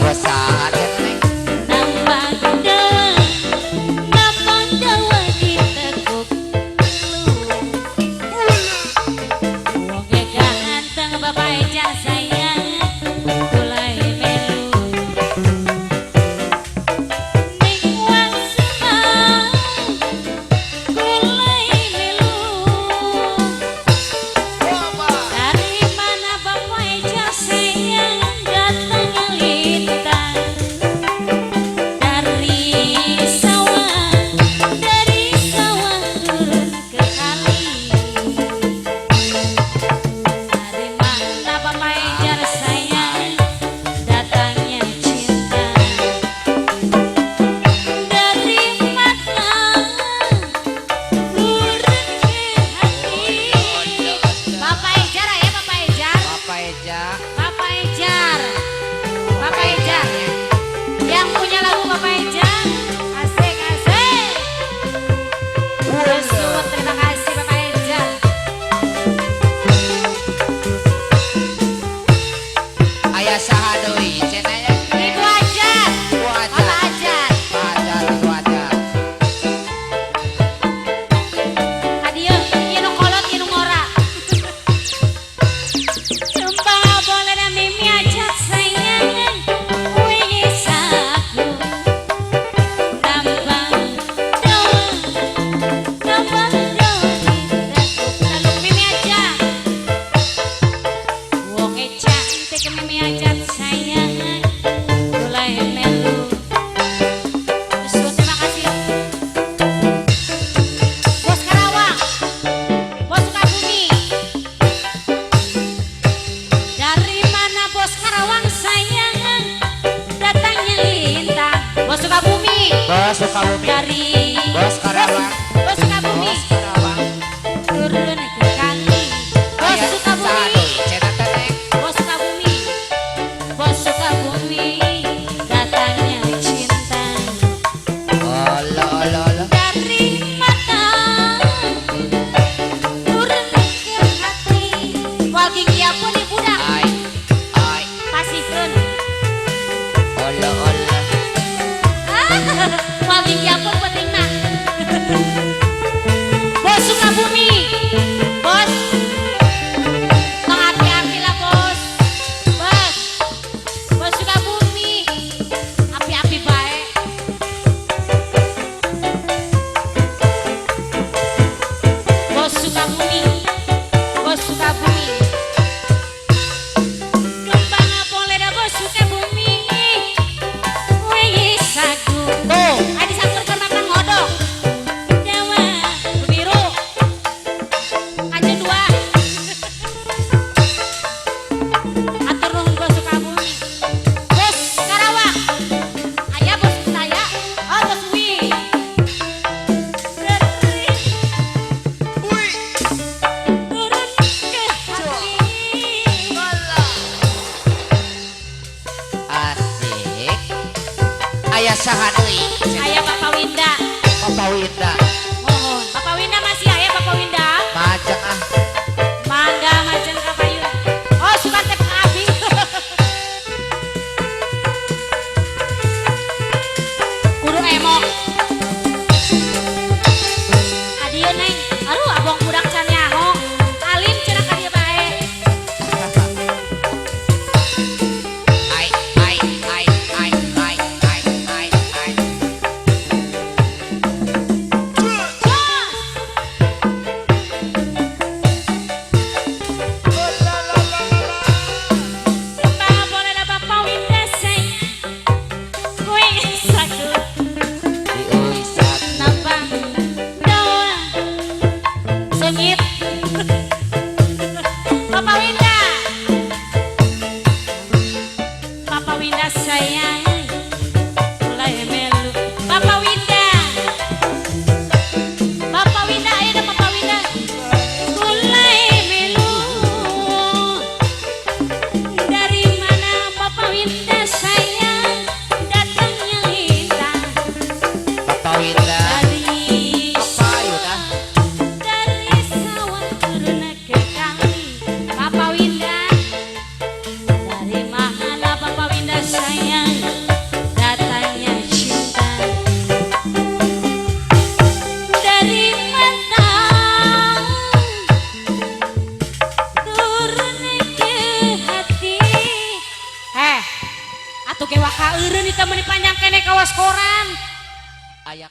Bosan ya Neng. Nambang dawa ditekuk lu. Wong ganteng bapak eja sayang mulai melu. Ning wasma mulai melu. Dari mana bapak eja sayang datang lintang. Dari sawah turun ke kali. Dari mana bapak ejar sayang datangnya cinta. Dari mata turun ke hati. Bapak ejar ya bapak ejar. Bapak Eja. Bapak ejar. Bapak ejar ya. Yang punya lagu Bapak Eja. Asik asik. Besut, terima kasih Bapak Eja. Ayah saha deui cenah ya. Itu aja. Itu aja. Bapak aja. Ajar itu aja. Adieu, inu kolot inu ngora. Sumpah boleh dan mimi ajak sayang. Wis aku tambang dawa. Tambang dawa ditekuk. Lalu mimi aja. Wong cantik mimi ajak sayang. Mulai melu. Besut, terima kasih. Bos Karawang, Bos Sukabumi. Dari mana Bos Karawang sayang datangnya lintang. Bos Sukabumi. Bos Sukabumi. Dari Bos Karawang. Bos Sukabumi Bos Karawang. turun ke kali. Bos Ayah saha Sukabumi. deui cenah teh Neng. Bos Sukabumi. Bos Sukabumi datangnya cinta. Olo olo olo. Dari mata turun ke hati. Walking kia pun ibu dah Ai ai pasihkeun. olo olo. Walking kia pun pentingna. Bos Sukabumi. Bos. Tong api-api lah bos. Bos. Bos Sukabumi. Api-api bae. Bos Sukabumi. Bos Sukabumi. Kembang boleh dah Bos Sukabumi. Wih sagu. Tuh. Adi sakur keur makan ngodok. Jawa biru. Aja dua. Atur nuhun Bos Sukabumi. Bos Karawang. Aya bos saya. Oh Bos Wi. Turun ke hati. Asik. Ayah saha deui cenah. Aya Bapak Winda. Papa Winda. Mohon. Bapak Winda masih aya Bapak Winda. Majang ah. Mangga macan kapayun. Oh suka teh ka abing. Kudu emo. Adieu Neng. Aduh abang budak can nyaho. Alim cenah ka dieu bae. Ai ai ai ai ai ai ai ai. Sumpah boleh dah Bapak Winda sayang. Kuing sakut. Dieuy sat. Nambang dawa sengit. Bapak Winda. Bapak Winda sayang mulai melu. Bapak Winda. Bapak Winda ayo dah Bapak Winda. Mulai melu. Dari mana Bapak Winda sayang datangnya lintang. Papa Winda. Dari Papa Yuda. dari sawah turun ke kali. Bapak Winda. Dari mana Bapak Winda sayang atuh ge waka eureun itu meni panjang kene kawas koran Aya